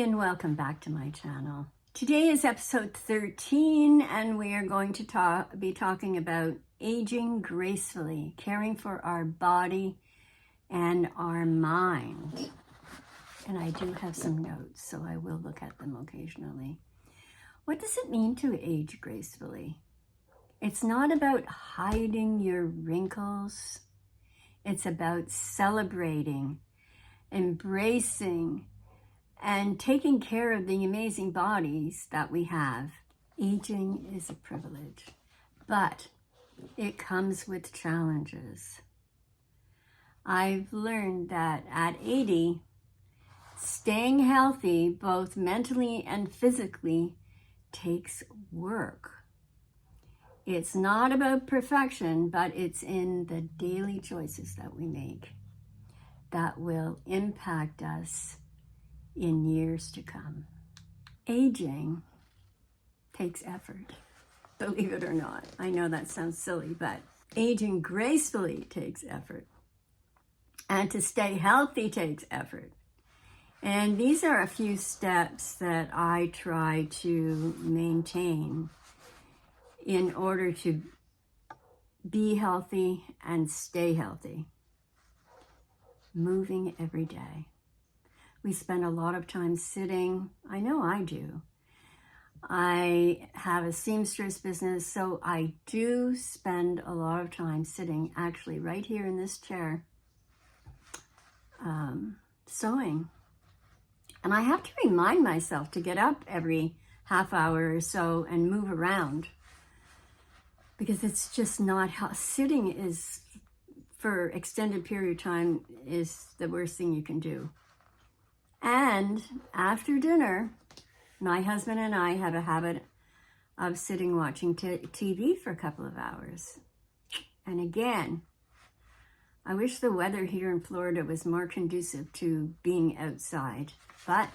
and welcome back to my channel. Today is episode 13 and we are going to be talking about aging gracefully, caring for our body and our mind. And I do have some notes, so I will look at them occasionally. What does it mean to age gracefully? It's not about hiding your wrinkles. It's about celebrating, embracing, and taking care of the amazing bodies that we have. Aging is a privilege, but it comes with challenges. I've learned that at 80, staying healthy, both mentally and physically, takes work. It's not about perfection, but it's in the daily choices that we make that will impact us in years to come. Aging takes effort, believe it or not. I know that sounds silly, but aging gracefully takes effort. And to stay healthy takes effort. And these are a few steps that I try to maintain in order to be healthy and stay healthy. Moving every day. We spend a lot of time sitting. I know I do. I have a seamstress business, so I do spend a lot of time sitting, actually right here in this chair, sewing. And I have to remind myself to get up every half hour or so and move around, because it's just not how sitting is for extended period of time is the worst thing you can do. And after dinner, my husband and I have a habit of sitting watching TV for a couple of hours. And again, I wish the weather here in Florida was more conducive to being outside, but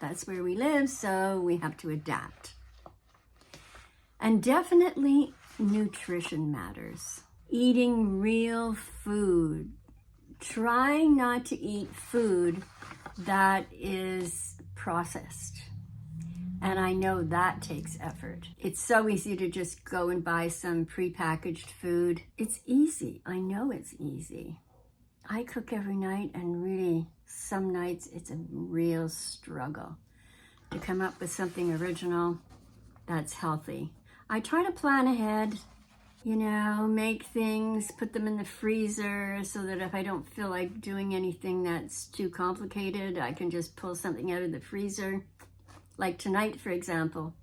that's where we live, so we have to adapt. And definitely nutrition matters. Eating real food. Trying not to eat food that is processed. And I know that takes effort. It's so easy to just go and buy some prepackaged food. It's easy. I know it's easy. I cook every night, and really some nights it's a real struggle to come up with something original that's healthy. I try to plan ahead, make things, put them in the freezer so that if I don't feel like doing anything that's too complicated, I can just pull something out of the freezer. Like tonight, for example,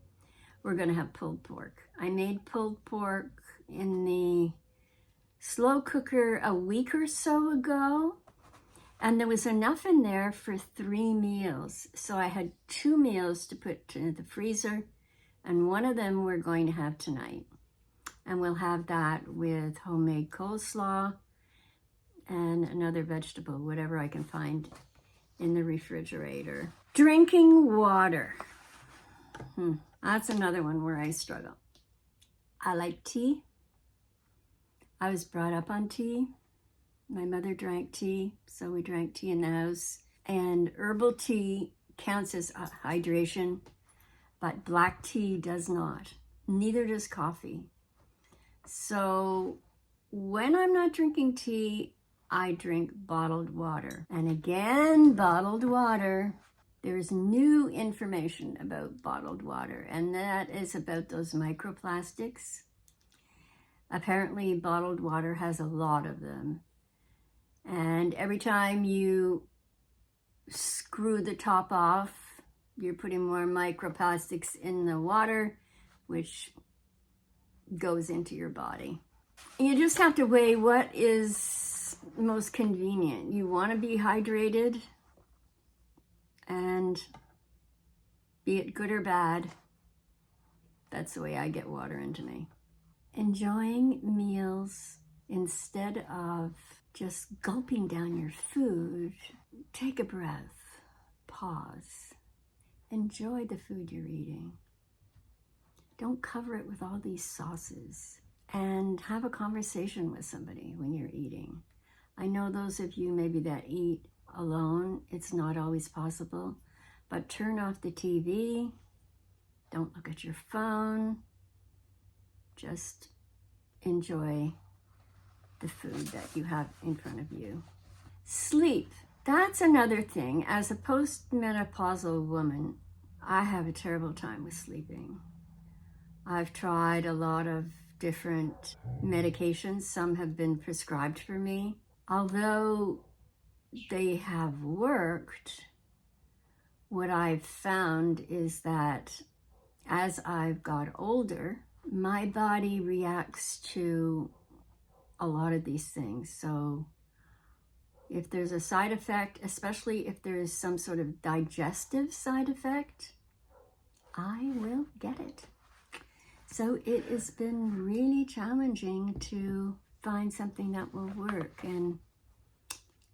we're going to have pulled pork. I made pulled pork in the slow cooker a week or so ago, and there was enough in there for 3 meals. So I had 2 meals to put in the freezer, and one of them we're going to have tonight. And we'll have that with homemade coleslaw and another vegetable, whatever I can find in the refrigerator. Drinking water. That's another one where I struggle. I like tea. I was brought up on tea. My mother drank tea, so we drank tea in the house. And herbal tea counts as hydration, but black tea does not. Neither does coffee. So when I'm not drinking tea, I drink bottled water. And again, bottled water. There's new information about bottled water, and that is about those microplastics. Apparently, bottled water has a lot of them. And every time you screw the top off, you're putting more microplastics in the water, which goes into your body. You just have to weigh what is most convenient. You want to be hydrated, and be it good or bad, that's the way I get water into me. Enjoying meals instead of just gulping down your food. Take a breath, pause, enjoy the food you're eating. Don't cover it with all these sauces, and have a conversation with somebody when you're eating. I know those of you maybe that eat alone, it's not always possible, But turn off the TV. Don't look at your phone. Just enjoy the food that you have in front of you. Sleep. That's another thing. As a postmenopausal woman, I have a terrible time with sleeping. I've tried a lot of different medications. Some have been prescribed for me. Although they have worked, what I've found is that as I've got older, my body reacts to a lot of these things. So if there's a side effect, especially if there is some sort of digestive side effect, I will get it. So it has been really challenging to find something that will work. And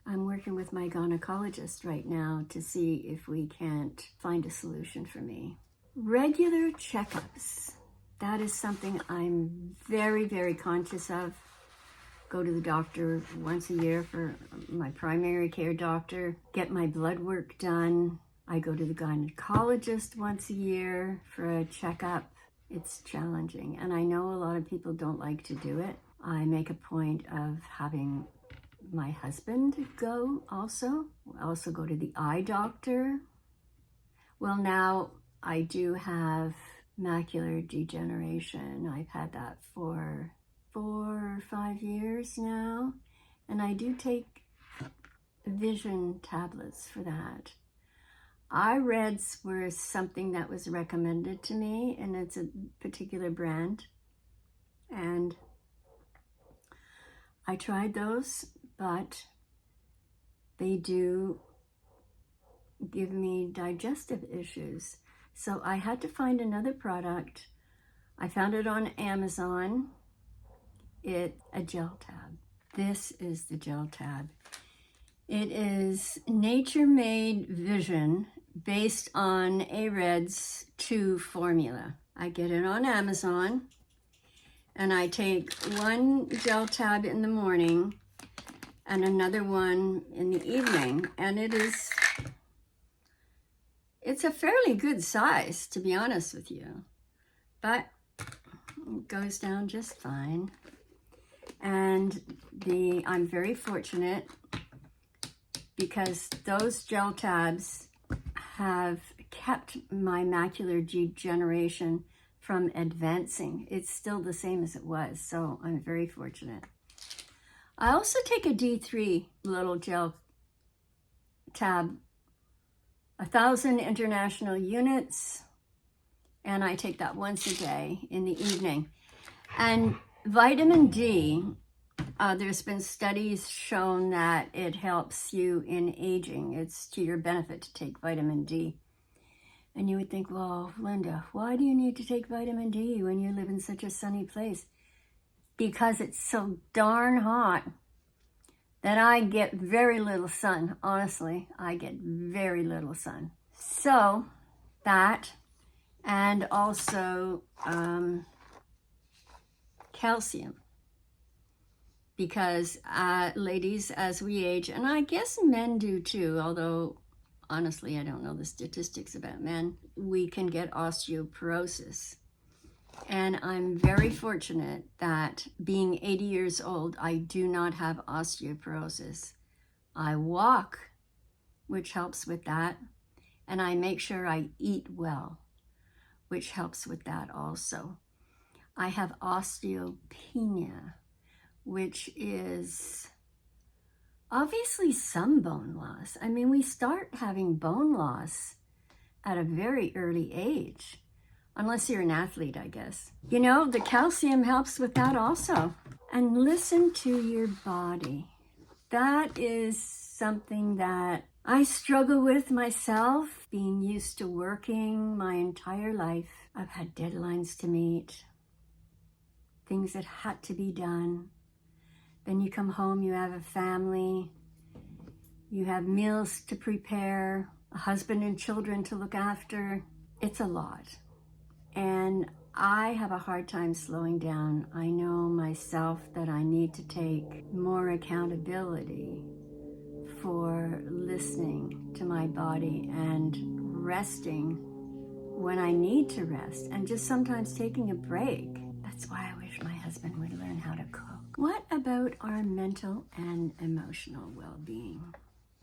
I'm working with my gynecologist right now to see if we can't find a solution for me. Regular checkups. That is something I'm very, very conscious of. Go to the doctor once a year for my primary care doctor, get my blood work done. I go to the gynecologist once a year for a checkup. It's challenging, and I know a lot of people don't like to do it. I make a point of having my husband go also. I also go to the eye doctor. Well, now I do have macular degeneration. I've had that for 4 or 5 years now, and I do take vision tablets for that. Eye reds were something that was recommended to me, and it's a particular brand, and I tried those, but they do give me digestive issues. So I had to find another product. I found it on Amazon. It's a gel tab. This is the gel tab. It is Nature-Made Vision based on ARED's 2 formula. I get it on Amazon, and I take one gel tab in the morning and another one in the evening, and it's a fairly good size, to be honest with you, but it goes down just fine. And I'm very fortunate because those gel tabs have kept my macular degeneration from advancing. It's still the same as it was, so I'm very fortunate. I also take a D3 little gel tab, 1,000 international units, and I take that once a day in the evening. And vitamin D, there's been studies shown that it helps you in aging. It's to your benefit to take vitamin D. And you would think, well, Linda, why do you need to take vitamin D when you live in such a sunny place? Because it's so darn hot that I get very little sun. Honestly, I get very little sun. So that, and also calcium. Because ladies, as we age, and I guess men do too, although honestly, I don't know the statistics about men, we can get osteoporosis. And I'm very fortunate that being 80 years old, I do not have osteoporosis. I walk, which helps with that, and I make sure I eat well, which helps with that also. I have osteopenia, which is obviously some bone loss. I mean, we start having bone loss at a very early age, unless you're an athlete, I guess. You know, the calcium helps with that also. And listen to your body. That is something that I struggle with myself, being used to working my entire life. I've had deadlines to meet, things that had to be done. Then you come home, you have a family, you have meals to prepare, a husband and children to look after. It's a lot. And I have a hard time slowing down. I know myself that I need to take more accountability for listening to my body and resting when I need to rest and just sometimes taking a break. That's why I wish my husband would learn how to cook. What about our mental and emotional well-being?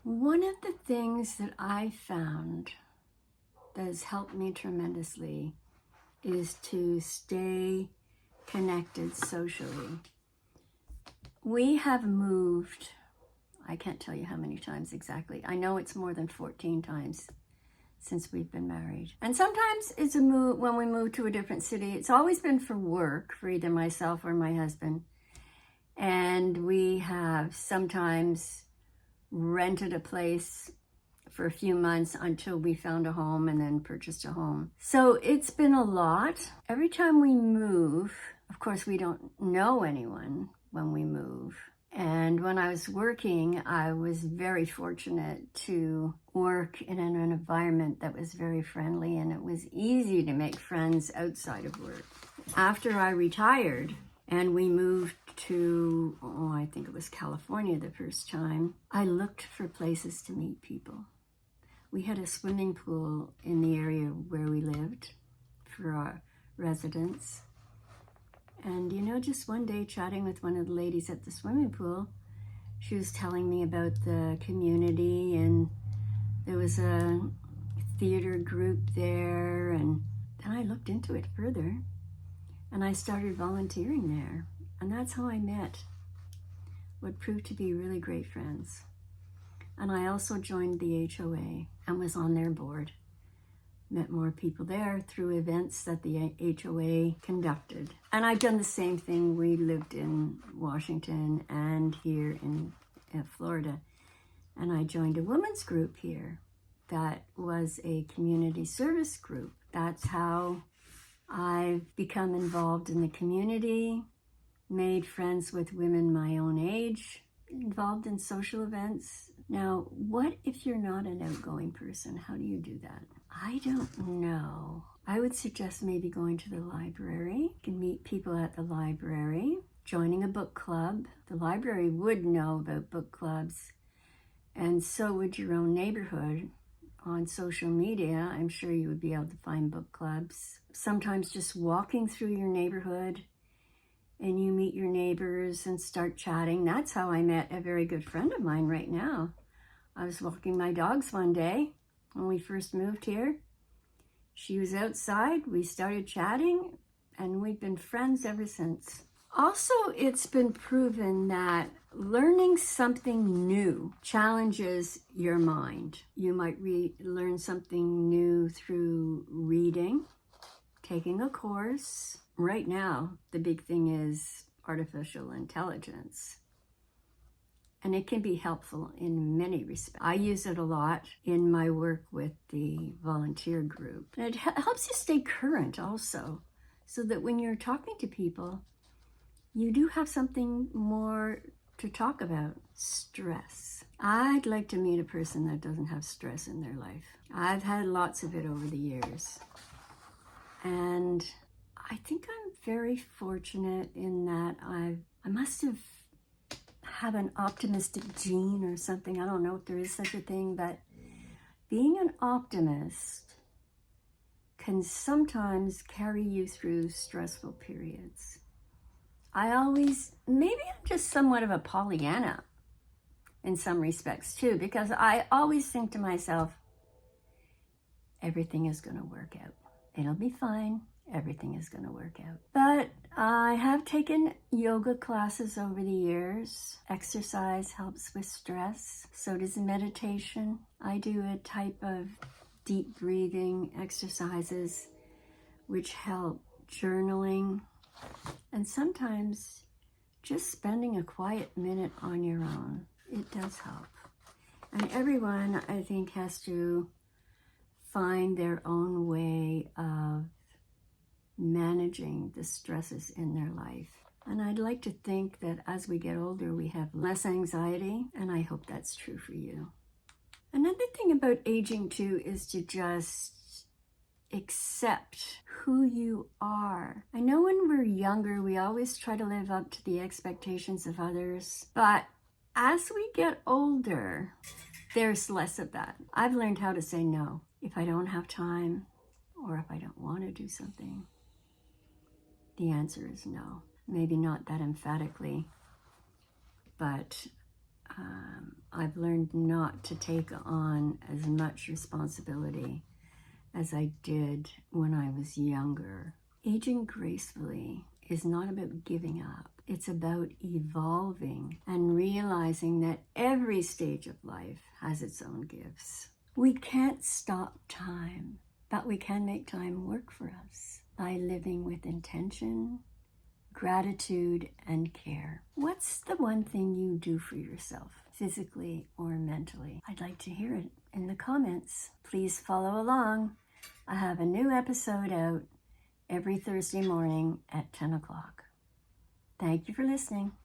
One of the things that I found that has helped me tremendously is to stay connected socially. We have moved, I can't tell you how many times exactly. I know it's more than 14 times since we've been married. And sometimes it's a move when we move to a different city. It's always been for work, for either myself or my husband. And we have sometimes rented a place for a few months until we found a home and then purchased a home. So it's been a lot. Every time we move, of course, we don't know anyone when we move. And when I was working, I was very fortunate to work in an environment that was very friendly, and it was easy to make friends outside of work. After I retired and we moved to, I think it was California the first time, I looked for places to meet people. We had a swimming pool in the area where we lived for our residents. And, just one day chatting with one of the ladies at the swimming pool, she was telling me about the community, and there was a theater group there. And then I looked into it further, and I started volunteering there. And that's how I met what proved to be really great friends. And I also joined the HOA and was on their board. Met more people there through events that the HOA conducted. And I've done the same thing. We lived in Washington and here in Florida. And I joined a women's group here that was a community service group. That's how I've become involved in the community, made friends with women my own age, involved in social events. Now, what if you're not an outgoing person? How do you do that? I don't know. I would suggest maybe going to the library. You can meet people at the library, joining a book club. The library would know about book clubs, and so would your own neighborhood. On social media, I'm sure you would be able to find book clubs. Sometimes just walking through your neighborhood and you meet your neighbors and start chatting. That's how I met a very good friend of mine right now. I was walking my dogs one day when we first moved here. She was outside, we started chatting, and we've been friends ever since. Also, it's been proven that learning something new challenges your mind. You might learn something new through reading, taking a course. Right now, the big thing is artificial intelligence. And it can be helpful in many respects. I use it a lot in my work with the volunteer group. And it helps you stay current also, so that when you're talking to people, you do have something more to talk about. Stress. I'd like to meet a person that doesn't have stress in their life. I've had lots of it over the years. And I think I'm very fortunate in that I must have an optimistic gene or something. I don't know if there is such a thing, but being an optimist can sometimes carry you through stressful periods. Maybe I'm just somewhat of a Pollyanna in some respects too, because I always think to myself, everything is going to work out. It'll be fine. Everything is going to work out. But I have taken yoga classes over the years. Exercise helps with stress. So does meditation. I do a type of deep breathing exercises which help. Journaling. And sometimes just spending a quiet minute on your own. It does help. And everyone, I think, has to find their own way of managing the stresses in their life. And I'd like to think that as we get older, we have less anxiety, and I hope that's true for you. Another thing about aging too is to just accept who you are. I know when we're younger, we always try to live up to the expectations of others, but as we get older, there's less of that. I've learned how to say no. if I don't have time or if I don't want to do something? The answer is no. Maybe not that emphatically, but I've learned not to take on as much responsibility as I did when I was younger. Aging gracefully is not about giving up. It's about evolving and realizing that every stage of life has its own gifts. We can't stop time, but we can make time work for us by living with intention, gratitude, and care. What's the one thing you do for yourself, physically or mentally? I'd like to hear it in the comments. Please follow along. I have a new episode out every Thursday morning at 10 o'clock. Thank you for listening.